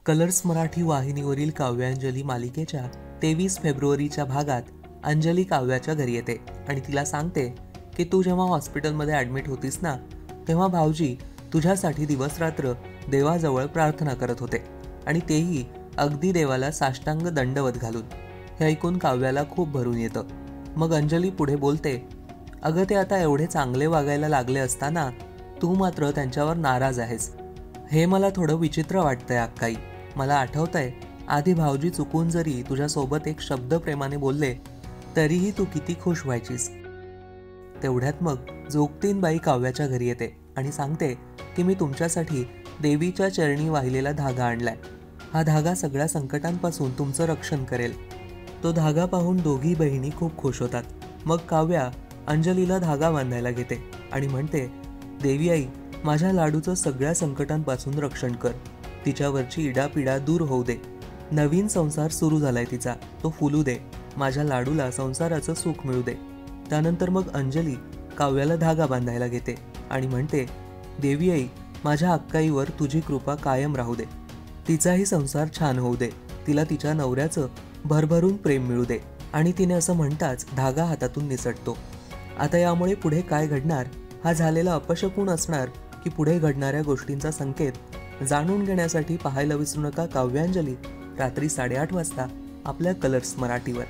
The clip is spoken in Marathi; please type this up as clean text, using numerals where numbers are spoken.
कलर्स मराठी वाहिनीवरील काव्यांजली मालिकेच्या 23 फेब्रुवारीच्या भागात अंजली काव्याच्या घरी येते आणि तिला सांगते की तू जेव्हा हॉस्पिटलमध्ये ॲडमिट होतीस ना, तेव्हा भाऊजी तुझ्यासाठी दिवसरात्र देवाजवळ प्रार्थना करत होते आणि तेही अगदी देवाला साष्टांग दंडवत घालून. हे ऐकून काव्याला खूप भरून येतं. मग अंजली पुढे बोलते, अगं ते आता एवढे चांगले वागायला लागले असताना तू मात्र त्यांच्यावर नाराज आहेस. हे मला थोडं विचित्र वाटतंय अक्काई. मला आठवतंय आधी भाऊजी चुकून जरी तुझ्यासोबत एक शब्द प्रेमाने बोलले तरीही तू किती खुश व्हायचीस. तेवढ्यात मग जोगतीनबाई काव्याच्या घरी येते आणि सांगते की मी तुमच्यासाठी देवीच्या चरणी वाहिलेला धागा आणलाय. हा धागा सगळ्या संकटांपासून तुमचं रक्षण करेल. तो धागा पाहून दोघी बहिणी खूप खुश होतात. मग काव्या अंजलीला धागा बांधायला घेते आणि म्हणते, देवी आई, माझ्या लाडूचं सगळ्या संकटांपासून रक्षण कर. तिच्यावरची इडापिडा दूर होऊ दे. नवीन संसार सुरू झालाय तिचा, तो फुलू दे. माझ्या लाडूला संसाराचं सुख मिळू दे. त्यानंतर मग अंजली काव्याला धागा बांधायला घेते आणि म्हणते, देवी आई, माझ्या अक्काईवर तुझी कृपा कायम राहू दे. तिचाही संसार छान होऊ दे. तिला तिच्या नवऱ्याचं भरभरून प्रेम मिळू दे. आणि तिने असं म्हणताच धागा हातातून निसटतो. आता यामुळे पुढे काय घडणार, हा झालेला अपशकुन असणार की पुढे घडणाऱ्या गोष्टींचा संकेत जाणून घेण्यासाठी पाहायला विसरू नका काव्यांजली रात्री 8:30 वाजता आपल्या कलर्स मराठीवर.